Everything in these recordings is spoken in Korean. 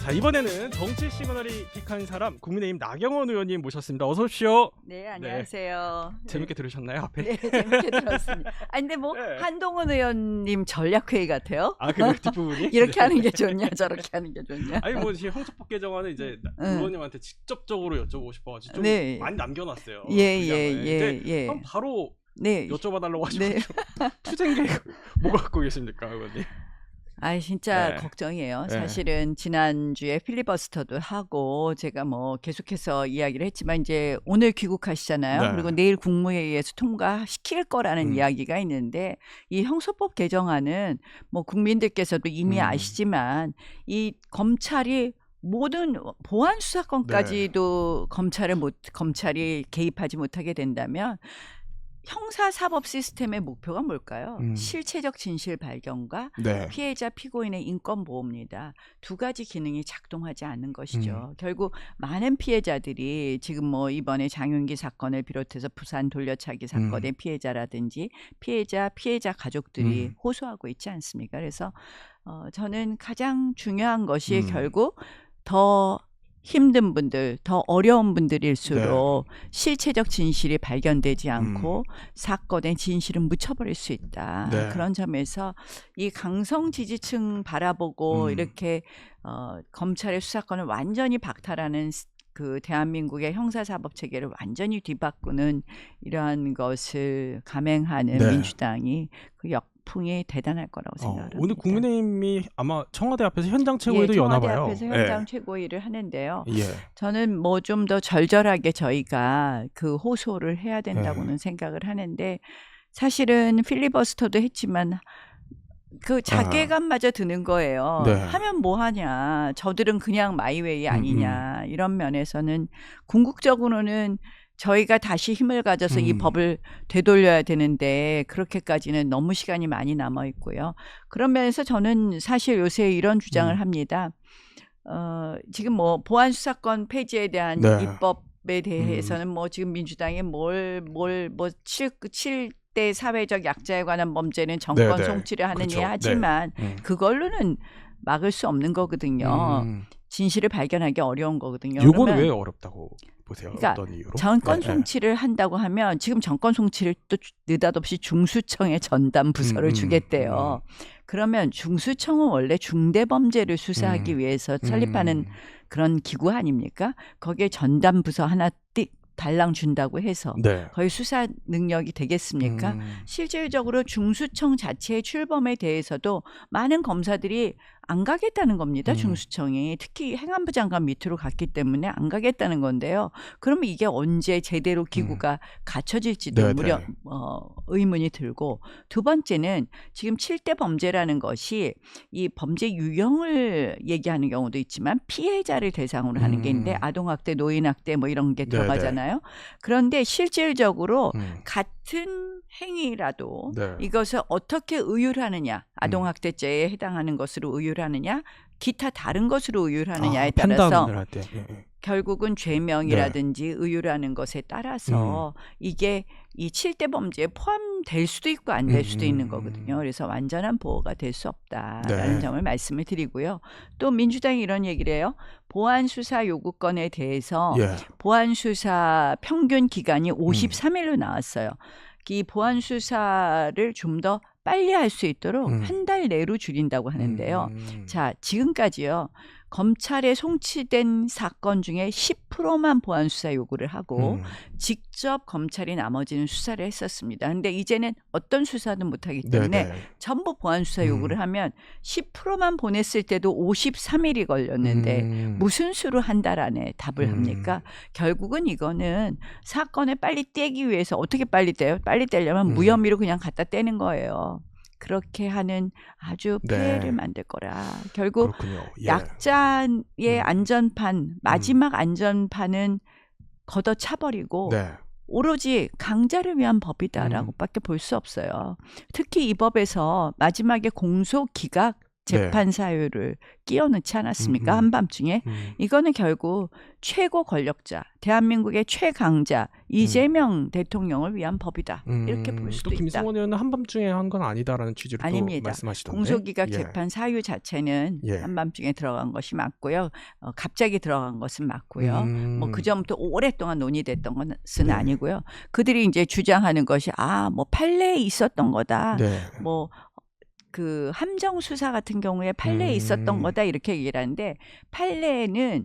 자, 이번에는 정치 시그널이 픽한 사람 국민의힘 나경원 의원님 모셨습니다. 어서 오십시오. 네, 안녕하세요. 재밌게 들으셨나요? 앞에? 네, 재밌게 들었습니다. 아니 근데 뭐 네. 한동훈 의원님 전략회의 같아요. 아, 그래요? 뒷부분이? 이렇게 네. 하는 게 좋냐, 저렇게 하는 게 좋냐. 아니 뭐 지금 형사법 개정안은 이제 의원님한테 직접적으로 여쭤보고 싶어가지고 좀 네. 많이 남겨놨어요. 예. 그럼 바로 네. 여쭤봐달라고 하시고 네. 투쟁 계획 뭐 갖고 계십니까, 의원님? 아, 진짜 네. 걱정이에요. 네. 사실은 지난주에 필리버스터도 하고 제가 뭐 계속해서 이야기를 했지만 이제 오늘 귀국하시잖아요. 네. 그리고 내일 국무회의에서 통과시킬 거라는 이야기가 있는데 이 형사법 개정안은 뭐 국민들께서도 이미 아시지만 이 검찰이 모든 보안 수사권까지도 검찰이 개입하지 못하게 된다면 형사사법 시스템의 목표가 뭘까요? 실체적 진실 발견과 네. 피해자 피고인의 인권 보호입니다. 두 가지 기능이 작동하지 않는 것이죠. 결국 많은 피해자들이 지금 뭐 이번에 장윤기 사건을 비롯해서 부산 돌려차기 사건의 피해자라든지 피해자 가족들이 호소하고 있지 않습니까? 그래서 저는 가장 중요한 것이 결국 더 힘든 분들, 더 어려운 분들일수록 실체적 진실이 발견되지 않고 사건의 진실은 묻혀버릴 수 있다. 네. 그런 점에서 이 강성 지지층 바라보고 이렇게 검찰의 수사권을 완전히 박탈하는 그 대한민국의 형사사법 체계를 완전히 뒤바꾸는 이러한 것을 감행하는 민주당이 그 역풍이 대단할 거라고 생각합니다. 오늘 국민의힘이 아마 청와대 앞에서 현장 최고위도 여나 봐요. 청와대 앞에서 현장 최고위를 하는데요. 예. 저는 뭐 좀 더 절절하게 저희가 그 호소를 해야 된다고는 생각을 하는데 사실은 필리버스터도 했지만 그 자괴감마저 드는 거예요. 네. 하면 뭐 하냐. 저들은 그냥 마이웨이 아니냐. 이런 면에서는 궁극적으로는 저희가 다시 힘을 가져서 이 법을 되돌려야 되는데 그렇게까지는 너무 시간이 많이 남아 있고요. 그런 면에서 저는 사실 요새 이런 주장을 합니다. 지금 뭐 보안 수사권 폐지에 대한 입법에 대해서는 뭐 지금 민주당이 뭐 7대 사회적 약자에 관한 범죄는 정권 송치를 하느니 그렇죠. 하지만 그걸로는 막을 수 없는 거거든요. 진실을 발견하기 어려운 거거든요. 요거는 왜 어렵다고 보세요? 그러니까 어떤 이유로? 정권 송치를 한다고 하면 지금 정권 송치를 또 느닷없이 중수청에 전담 부서를 주겠대요. 그러면 중수청은 원래 중대범죄를 수사하기 위해서 설립하는 그런 기구 아닙니까? 거기에 전담 부서 하나 달랑 준다고 해서 거의 수사 능력이 되겠습니까? 실질적으로 중수청 자체의 출범에 대해서도 많은 검사들이 안 가겠다는 겁니다. 중수청이. 특히 행안부 장관 밑으로 갔기 때문에 안 가겠다는 건데요. 그러면 이게 언제 제대로 기구가 갖춰질지도 의문이 들고 두 번째는 지금 7대 범죄라는 것이 이 범죄 유형을 얘기하는 경우도 있지만 피해자를 대상으로 하는 게 있는데 아동학대, 노인학대 뭐 이런 게 들어가잖아요. 그런데 실질적으로 같은 행위라도 이것을 어떻게 의율하느냐, 아동학대죄에 해당하는 것으로 의율하느냐, 기타 다른 것으로 의율하느냐에 따라서 결국은 죄명이라든지 의율하는 것에 따라서 이게 이 7대 범죄에 포함될 수도 있고 안 될 수도 있는 거거든요. 그래서 완전한 보호가 될 수 없다라는 점을 말씀을 드리고요. 또 민주당이 이런 얘기를 해요. 보안수사 요구권에 대해서 보안수사 평균 기간이 53일로 나왔어요. 이 보안 수사를 좀 더 빨리 할 수 있도록 한 달 내로 줄인다고 하는데요. 자, 지금까지요. 검찰에 송치된 사건 중에 10%만 보안 수사 요구를 하고 직접 검찰이 나머지는 수사를 했었습니다. 근데 이제는 어떤 수사도 못하기 때문에 전부 보안 수사 요구를 하면 10%만 보냈을 때도 53일이 걸렸는데 무슨 수로 한 달 안에 답을 합니까? 결국은 이거는 사건을 빨리 떼기 위해서 어떻게 빨리 떼요? 빨리 떼려면 무혐의로 그냥 갖다 떼는 거예요. 그렇게 하는 아주 피해를 만들 거라. 결국 약자의 안전판, 마지막 안전판은 걷어차버리고 오로지 강자를 위한 법이다라고 밖에 볼 수 없어요. 특히 이 법에서 마지막에 공소 기각 재판 사유를 끼워 넣지 않았습니까? 한밤중에. 이거는 결국 최고 권력자, 대한민국의 최강자 이재명 대통령을 위한 법이다. 이렇게 볼 수도 또 있다. 김승원 의원은 한밤중에 한 건 아니다라는 취지로 아닙니다. 또 말씀하시던데. 공소기각 예. 재판 사유 자체는 예. 한밤중에 들어간 것이 맞고요. 갑자기 들어간 것은 맞고요. 뭐 그전부터 오랫동안 논의됐던 것은 네. 아니고요. 그들이 이제 주장하는 것이 뭐 판례에 있었던 거다. 네. 뭐 그 함정 수사 같은 경우에 판례에 있었던 거다 이렇게 얘기를 하는데 판례에는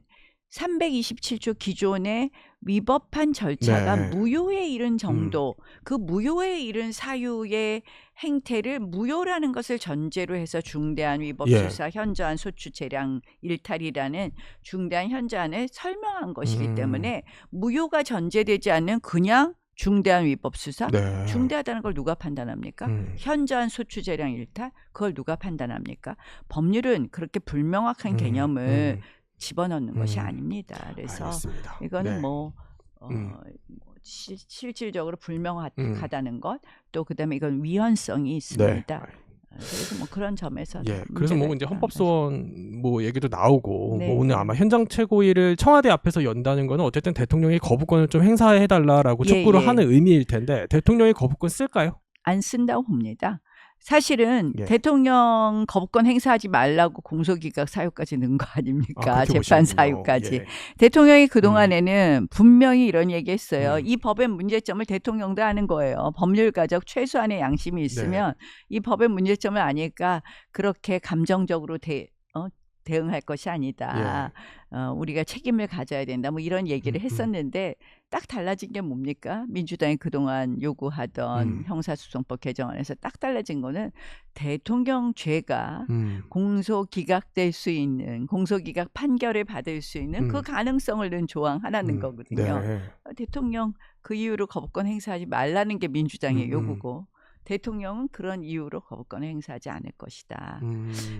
327조 기존의 위법한 절차가 네. 무효에 이른 정도, 그 무효에 이른 사유의 행태를 무효라는 것을 전제로 해서 중대한 위법 예. 수사, 현저한 소추 재량 일탈이라는 중대한 현저한을 설명한 것이기 때문에 무효가 전제되지 않는 그냥 중대한 위법 수사, 네. 중대하다는 걸 누가 판단합니까? 현저한 소추 재량 일탈, 그걸 누가 판단합니까? 법률은 그렇게 불명확한 개념을 집어넣는 것이 아닙니다. 그래서 알겠습니다. 이거는 네. 뭐 실질적으로 불명확하다는 것, 또 그다음에 이건 위헌성이 있습니다. 네. 그래서 뭐 그런 점에서 예, 그래서 뭐 이제 헌법소원 뭐 얘기도 나오고 네. 뭐 오늘 아마 현장 최고위를 청와대 앞에서 연다는 거는 어쨌든 대통령이 거부권을 좀 행사해달라라고 예, 촉구를 예. 하는 의미일 텐데 대통령이 거부권 쓸까요? 안 쓴다고 봅니다. 사실은 예. 대통령 거부권 행사하지 말라고 공소기각 사유까지 넣은 거 아닙니까? 그렇게 재판 보시는군요. 사유까지. 예. 대통령이 그동안에는 분명히 이런 얘기했어요. 음. 이 법의 문제점을 대통령도 아는 거예요. 법률가적 최소한의 양심이 있으면 이 법의 문제점을 아니까 그렇게 감정적으로 대응할 것이 아니다. 우리가 책임을 가져야 된다. 뭐 이런 얘기를 했었는데 딱 달라진 게 뭡니까? 민주당이 그동안 요구하던 형사소송법 개정안에서 딱 달라진 거는 대통령 죄가 공소기각될 수 있는, 공소기각 판결을 받을 수 있는 그 가능성을 넣은 조항 하나는 거거든요. 네. 대통령 그 이유로 거부권 행사하지 말라는 게 민주당의 요구고 대통령은 그런 이유로 거부권 행사하지 않을 것이다.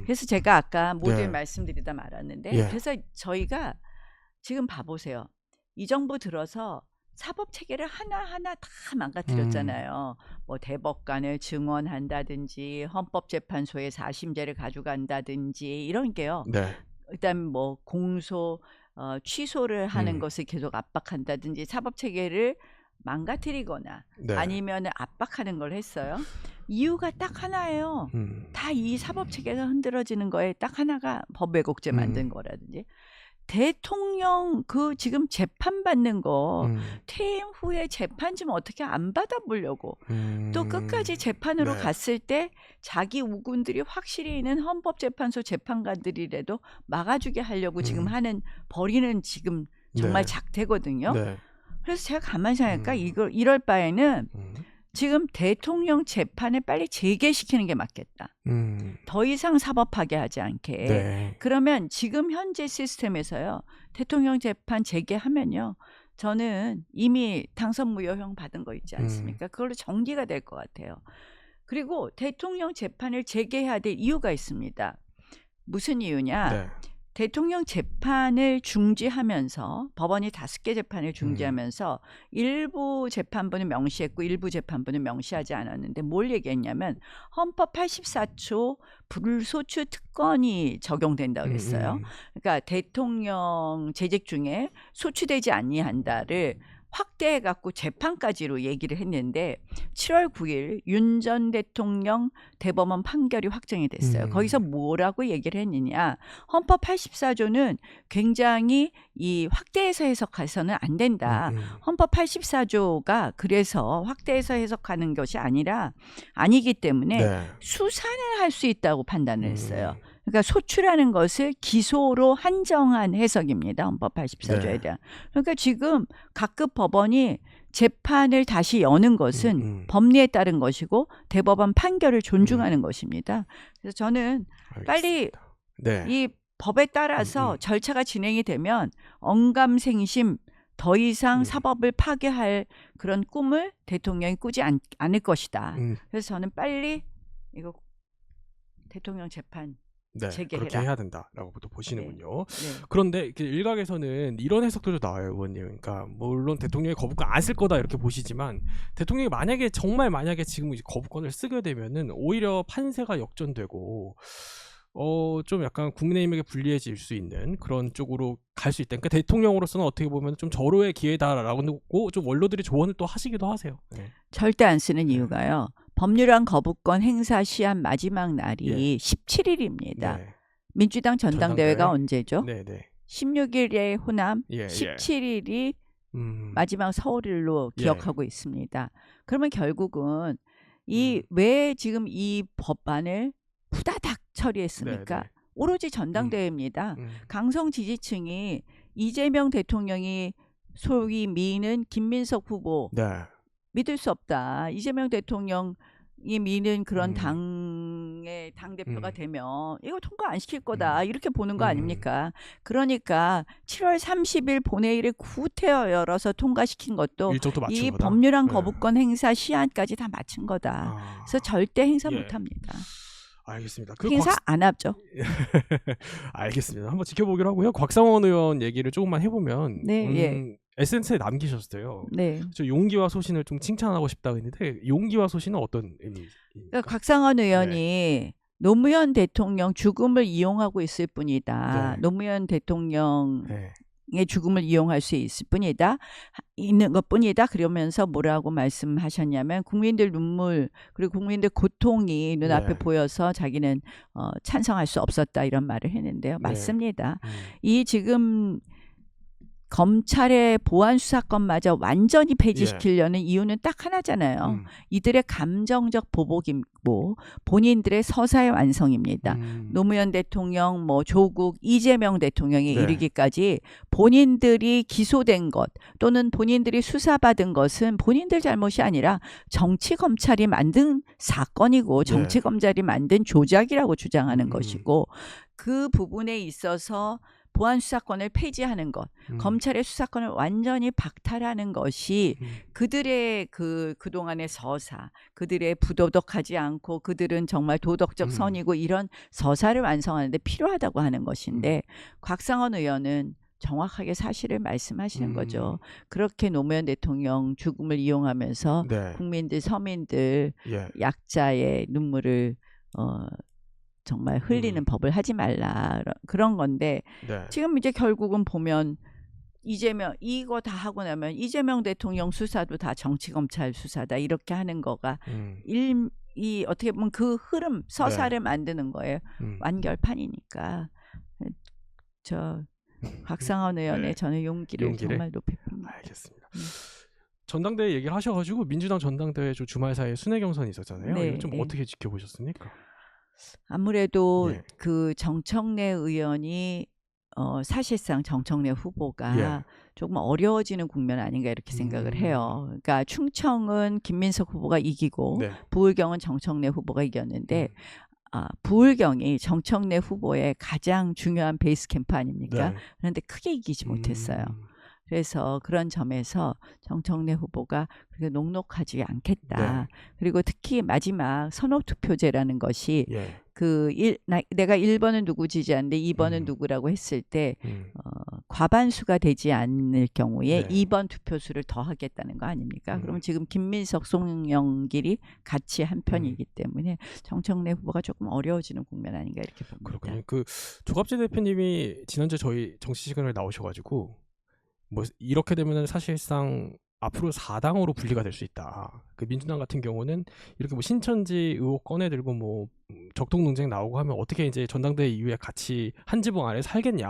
그래서 제가 아까 모두에 말씀드리다 말았는데 그래서 저희가 지금 봐보세요. 이 정부 들어서 사법 체계를 하나하나 다 망가뜨렸잖아요. 뭐 대법관을 증언한다든지 헌법재판소에 사심제를 가져간다든지 이런 게요. 네. 일단 뭐 공소 취소를 하는 것을 계속 압박한다든지 사법 체계를 망가뜨리거나 네. 아니면 압박하는 걸 했어요. 이유가 딱 하나예요. 다 이 사법 체계가 흔들어지는 거에 딱 하나가 법 왜곡죄 만든 거라든지 대통령 그 지금 재판 받는 거 퇴임 후에 재판 좀 어떻게 안 받아보려고 또 끝까지 재판으로 네. 갔을 때 자기 우군들이 확실히 있는 헌법재판소 재판관들이라도 막아주게 하려고 지금 하는 벌이는 지금 정말 네. 작대거든요. 네. 그래서 제가 가만히 생각하니까 이럴 바에는 지금 대통령 재판을 빨리 재개시키는 게 맞겠다. 더 이상 사법하게 하지 않게. 네. 그러면 지금 현재 시스템에서요. 대통령 재판 재개하면요. 저는 이미 당선 무효형 받은 거 있지 않습니까? 그걸로 정리가 될 것 같아요. 그리고 대통령 재판을 재개해야 될 이유가 있습니다. 무슨 이유냐? 네. 대통령 재판을 중지하면서 법원이 5개 재판을 중지하면서 일부 재판부는 명시했고 일부 재판부는 명시하지 않았는데 뭘 얘기했냐면 헌법 84조 불소추 특권이 적용된다고 그랬어요. 그러니까 대통령 재직 중에 소추되지 아니한다를 확대해갖고 재판까지로 얘기를 했는데 7월 9일 윤 전 대통령 대법원 판결이 확정이 됐어요. 거기서 뭐라고 얘기를 했느냐. 헌법 84조는 굉장히 이 확대해서 해석해서는 안 된다. 헌법 84조가 그래서 확대해서 해석하는 것이 아니기 때문에 네. 수사는 할 수 있다고 판단을 했어요. 그러니까 소추라는 것을 기소로 한정한 해석입니다. 헌법 84조에 대한. 그러니까 지금 각급 법원이 재판을 다시 여는 것은 법리에 따른 것이고 대법원 판결을 존중하는 것입니다. 그래서 저는 빨리 네. 이 법에 따라서 절차가 진행이 되면 언감생심 더 이상 사법을 파괴할 그런 꿈을 대통령이 꾸지 않을 것이다. 그래서 저는 빨리 이거 대통령 재판 네, 재개해라. 그렇게 해야 된다라고 또 보시는군요. 네. 그런데 이렇게 일각에서는 이런 해석도 나와요, 의원님. 그러니까 물론 대통령이 거부권 안 쓸 거다 이렇게 보시지만 대통령이 만약에 지금 이제 거부권을 쓰게 되면은 오히려 판세가 역전되고 좀 약간 국민의힘에게 불리해질 수 있는 그런 쪽으로 갈 수 있다. 그러니까 대통령으로서는 어떻게 보면 좀 절호의 기회다라고 좀 원로들이 조언을 또 하시기도 하세요. 네. 절대 안 쓰는 네. 이유가요. 법률안 거부권 행사 시한 마지막 날이 예. 17일입니다. 네. 민주당 전당대회가 전당대회? 언제죠? 네네. 16일에 호남, 예, 예. 17일이 음. 마지막 서울일로 예. 기억하고 있습니다. 그러면 결국은 음. 왜 지금 이 법안을 후다닥 처리했습니까? 네네. 오로지 전당대회입니다. 강성 지지층이 이재명 대통령이 소위 미는 김민석 후보 네. 믿을 수 없다. 이재명 대통령이 미는 그런 음. 당의 당대표가 음. 되면 이거 통과 안 시킬 거다. 이렇게 보는 거 음. 아닙니까? 그러니까 7월 30일 본회의를 구태여 열어서 통과시킨 것도 일정도 맞춘 이 거다. 법률안 네. 거부권 행사 시한까지 다 맞춘 거다. 아. 그래서 절대 행사 예. 못합니다. 알겠습니다. 행사 안 하죠. 알겠습니다. 한번 지켜보기로 하고요. 곽상원 의원 얘기를 조금만 해보면 네, 예. SNS에 남기셨어요. 네. 저 용기와 소신을 좀 칭찬하고 싶다고 했는데 용기와 소신은 어떤 의미입니까? 그러니까 곽상원 의원이 노무현 대통령 죽음을 이용하고 있을 뿐이다. 네. 노무현 대통령 네. 의 죽음을 이용할 수 있는 것뿐이다. 그러면서 뭐라고 말씀하셨냐면 국민들 눈물 그리고 국민들 고통이 눈앞에 네. 보여서 자기는 찬성할 수 없었다 이런 말을 했는데요. 네. 맞습니다. 이 지금 검찰의 보안 수사권마저 완전히 폐지시키려는 이유는 딱 하나잖아요. 이들의 감정적 보복이고 본인들의 서사의 완성입니다. 노무현 대통령, 조국, 이재명 대통령에 네. 이르기까지 본인들이 기소된 것 또는 본인들이 수사받은 것은 본인들 잘못이 아니라 정치 검찰이 만든 사건이고 정치 검찰이 만든 조작이라고 주장하는 것이고 그 부분에 있어서 보안 수사권을 폐지하는 것, 검찰의 수사권을 완전히 박탈하는 것이 그들의 그동안의 서사, 그들의 부도덕하지 않고 그들은 정말 도덕적 선이고 이런 서사를 완성하는데 필요하다고 하는 것인데 곽상원 의원은 정확하게 사실을 말씀하시는 거죠. 그렇게 노무현 대통령 죽음을 이용하면서 네. 국민들, 서민들, 약자의 눈물을 정말 흘리는 법을 하지 말라 그런 건데 지금 이제 결국은 보면 이재명 이거 다 하고 나면 이재명 대통령 수사도 다 정치검찰 수사다 이렇게 하는 거가 이 어떻게 보면 그 흐름 서사를 만드는 거예요. 완결판이니까 저 곽상원 의원의 저는 용기를 정말 높이 봅니다. 알겠습니다. 전당대회 얘기를 하셔가지고 민주당 전당대회 주말 사이에 순회 경선이 있었잖아요. 네, 이거 좀 어떻게 지켜보셨습니까? 아무래도 그 정청래 의원이 사실상 정청래 후보가 조금 어려워지는 국면 아닌가 이렇게 생각을 해요. 그러니까 충청은 김민석 후보가 이기고 부울경은 정청래 후보가 이겼는데 부울경이 정청래 후보의 가장 중요한 베이스 캠프 아닙니까? 그런데 크게 이기지 못했어요. 그래서 그런 점에서 정청래 후보가 그렇게 녹록하지 않겠다. 그리고 특히 마지막 선호투표제라는 것이 내가 1번은 누구 지지하는데 2번은 누구라고 했을 때 과반수가 되지 않을 경우에 2번 투표수를 더 하겠다는 거 아닙니까? 그러면 지금 김민석, 송영길이 같이 한 편이기 때문에 정청래 후보가 조금 어려워지는 국면 아닌가 이렇게 봅니다. 그렇군요. 그 조갑재 대표님이 지난주에 저희 정치 시간에 나오셔가지고 뭐 이렇게 되면은 사실상 앞으로 4당으로 분리가 될 수 있다. 그 민주당 같은 경우는 이렇게 뭐 신천지 의혹 꺼내들고 뭐 적동 논쟁 나오고 하면 어떻게 이제 전당대회 이후에 같이 한 지붕 아래 살겠냐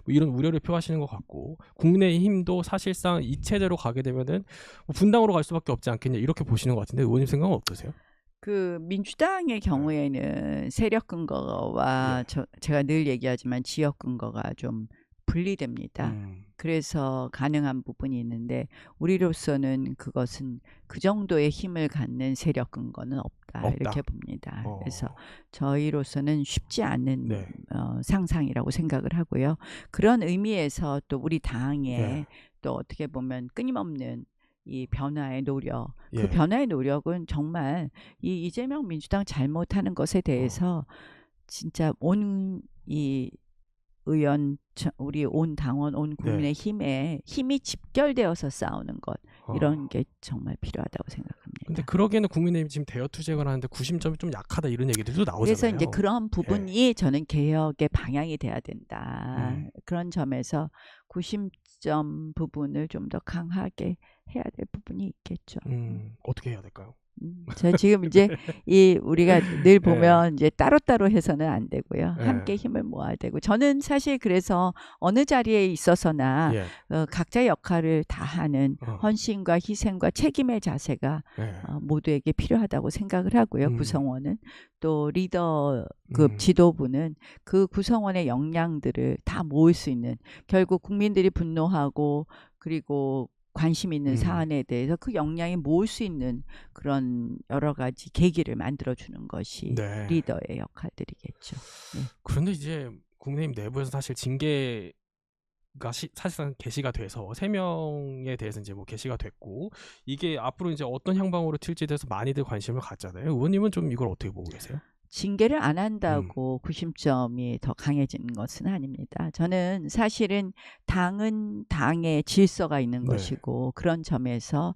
뭐 이런 우려를 표하시는 것 같고 국민의힘도 사실상 이 체제로 가게 되면은 뭐 분당으로 갈 수밖에 없지 않겠냐 이렇게 보시는 것 같은데 의원님 생각은 어떠세요? 그 민주당의 경우에는 세력 근거와 제가 늘 얘기하지만 지역 근거가 좀 분리됩니다. 그래서 가능한 부분이 있는데 우리로서는 그것은 그 정도의 힘을 갖는 세력 근거는 없다. 이렇게 봅니다. 그래서 저희로서는 쉽지 않은 상상이라고 생각을 하고요. 그런 의미에서 또 우리 당에 또 어떻게 보면 끊임없는 이 변화의 노력, 그 변화의 노력은 정말 이 이재명 민주당 잘못하는 것에 대해서 진짜 온 이 의원, 우리 온 당원, 온 국민의 힘에 힘이 집결되어서 싸우는 것. 이런 게 정말 필요하다고 생각합니다. 근데 그러기에는 국민의힘이 지금 대여 투쟁을 하는데 구심점이 좀 약하다 이런 얘기들도 나오잖아요. 그래서 이제 그런 부분이 저는 개혁의 방향이 돼야 된다. 그런 점에서 구심점 부분을 좀 더 강하게 해야 될 부분이 있겠죠. 어떻게 해야 될까요? 저 지금 이제 우리가 늘 보면 이제 따로따로 해서는 안 되고요. 함께 힘을 모아야 되고 저는 사실 그래서 어느 자리에 있어서나 각자의 역할을 다하는 헌신과 희생과 책임의 자세가 모두에게 필요하다고 생각을 하고요. 구성원은 또 리더급 지도부는 그 구성원의 역량들을 다 모을 수 있는 결국 국민들이 분노하고 그리고 관심 있는 사안에 대해서 그 역량이 모을 수 있는 그런 여러 가지 계기를 만들어주는 것이 리더의 역할들이겠죠. 그런데 이제 국민의힘 내부에서 사실 징계가 사실상 게시가 돼서 3명에 대해서 이제 뭐 게시가 됐고 이게 앞으로 이제 어떤 향방으로 튈지에 대해서 많이들 관심을 갖잖아요. 의원님은 좀 이걸 어떻게 보고 계세요? 징계를 안 한다고 구심점이 더 강해지는 것은 아닙니다. 저는 사실은 당은 당의 질서가 있는 것이고 그런 점에서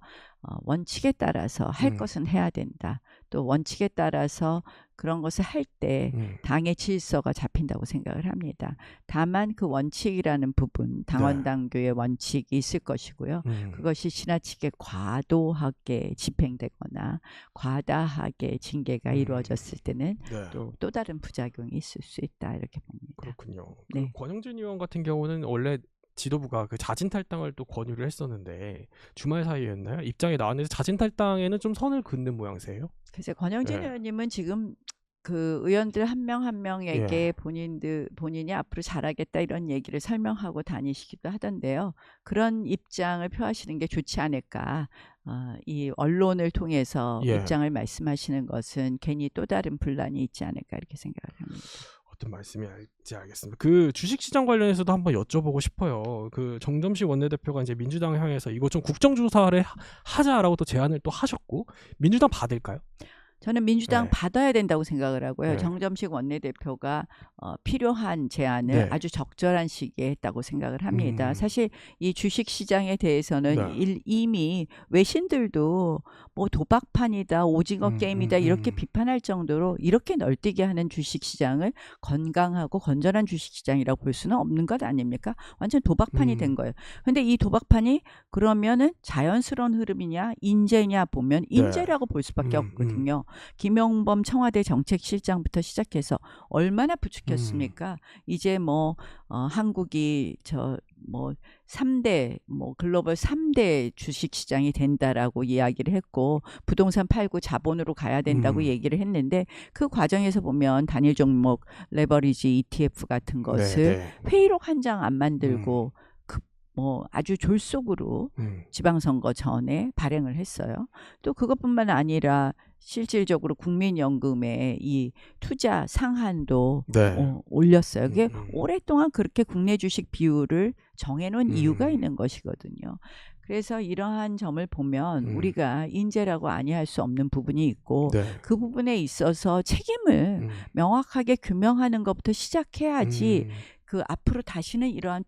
원칙에 따라서 할 것은 해야 된다. 또 원칙에 따라서 그런 것을 할 때 당의 질서가 잡힌다고 생각을 합니다. 다만 그 원칙이라는 부분, 당원당규의 원칙이 있을 것이고요. 그것이 지나치게 과도하게 집행되거나 과다하게 징계가 이루어졌을 때는 또 다른 부작용이 있을 수 있다 이렇게 봅니다. 그렇군요. 그 권영진 의원 같은 경우는 원래 지도부가 그 자진 탈당을 또 권유를 했었는데 주말 사이였나요? 입장에 나왔는데 자진 탈당에는 좀 선을 긋는 모양새예요. 글쎄 권영진 의원님은 지금 그 의원들 한 명 한 명에게 본인이 앞으로 잘하겠다 이런 얘기를 설명하고 다니시기도 하던데요. 그런 입장을 표하시는 게 좋지 않을까. 이 언론을 통해서 입장을 말씀하시는 것은 괜히 또 다른 분란이 있지 않을까 이렇게 생각을 합니다. 어떤 말씀인지 알겠습니다. 그 주식시장 관련해서도 한번 여쭤보고 싶어요. 그 정점식 원내대표가 이제 민주당 향해서 이거 좀 국정조사를 하자라고 또 제안을 또 하셨고 민주당 받을까요? 저는 민주당 받아야 된다고 생각을 하고요. 정점식 원내대표가 필요한 제안을 아주 적절한 시기에 했다고 생각을 합니다. 사실 이 주식시장에 대해서는 이미 외신들도 뭐 도박판이다, 오징어 게임이다 이렇게 비판할 정도로 이렇게 널뛰게 하는 주식시장을 건강하고 건전한 주식시장이라고 볼 수는 없는 것 아닙니까? 완전 도박판이 된 거예요. 근데 이 도박판이 그러면은 자연스러운 흐름이냐 인재냐 보면 인재라고 볼 수밖에 없거든요. 김용범 청와대 정책실장부터 시작해서 얼마나 부추겼습니까? 이제 뭐 한국이 뭐 3대 글로벌 3대 주식시장이 된다라고 이야기를 했고 부동산 팔고 자본으로 가야 된다고 얘기를 했는데 그 과정에서 보면 단일 종목 레버리지 ETF 같은 것을 회의록 한 장 안 만들고 뭐 아주 졸속으로 지방선거 전에 발행을 했어요. 또 그것뿐만 아니라 실질적으로 국민연금의 이 투자 상한도 올렸어요. 그게 오랫동안 그렇게 국내 주식 비율을 정해놓은 이유가 있는 것이거든요. 그래서 이러한 점을 보면 우리가 인재라고 아니할 수 없는 부분이 있고 그 부분에 있어서 책임을 명확하게 규명하는 것부터 시작해야지 그 앞으로 다시는 이러한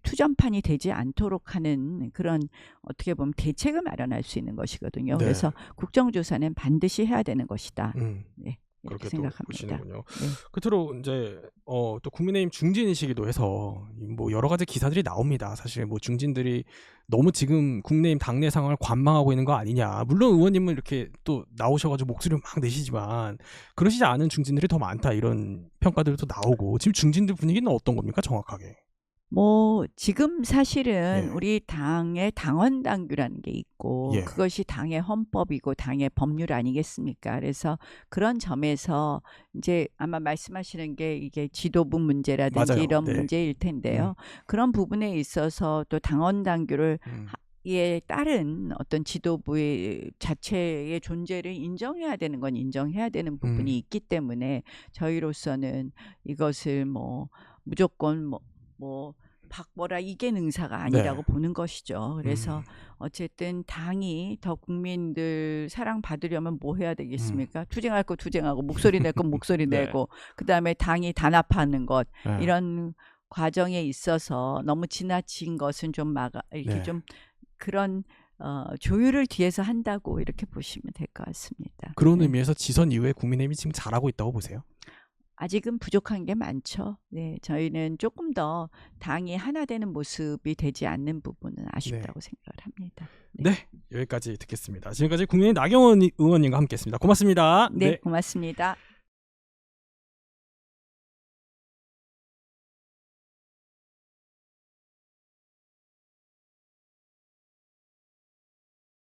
투전판이 되지 않도록 하는 그런 어떻게 보면 대책을 마련할 수 있는 것이거든요. 그래서 국정조사는 반드시 해야 되는 것이다. 이렇게 생각합니다. 보시는군요. 끝으로 이제 또 국민의힘 중진이시기도 해서 뭐 여러 가지 기사들이 나옵니다. 사실 뭐 중진들이 너무 지금 국내임 당내 상황을 관망하고 있는 거 아니냐. 물론 의원님은 이렇게 또 나오셔가지고 목소리를 막 내시지만 그러시지 않은 중진들이 더 많다 이런 평가들도 나오고 지금 중진들 분위기는 어떤 겁니까 정확하게? 뭐 지금 사실은 우리 당의 당원당규라는 게 있고 그것이 당의 헌법이고 당의 법률 아니겠습니까? 그래서 그런 점에서 이제 아마 말씀하시는 게 이게 지도부 문제라든지 맞아요. 이런 문제일 텐데요. 그런 부분에 있어서 또 당원당규를 에 따른 어떤 지도부의 자체의 존재를 인정해야 되는 건 인정해야 되는 부분이 있기 때문에 저희로서는 이것을 뭐 무조건 뭐 바꿔라 이게 능사가 아니라고 보는 것이죠. 그래서 어쨌든 당이 더 국민들 사랑받으려면 뭐 해야 되겠습니까? 투쟁할 거 투쟁하고 목소리 낼 건 목소리 내고 그다음에 당이 단합하는 것 이런 과정에 있어서 너무 지나친 것은 좀 이렇게 좀 그런 조율을 뒤에서 한다고 이렇게 보시면 될 것 같습니다. 그런 네. 의미에서 지선 이후에 국민의힘이 지금 잘하고 있다고 보세요? 아직은 부족한 게 많죠. 네, 저희는 조금 더 당이 하나 되는 모습이 되지 않는 부분은 아쉽다고 생각을 합니다. 네, 여기까지 듣겠습니다. 지금까지 국민의힘 나경원 의원님과 함께했습니다. 고맙습니다. 네, 고맙습니다.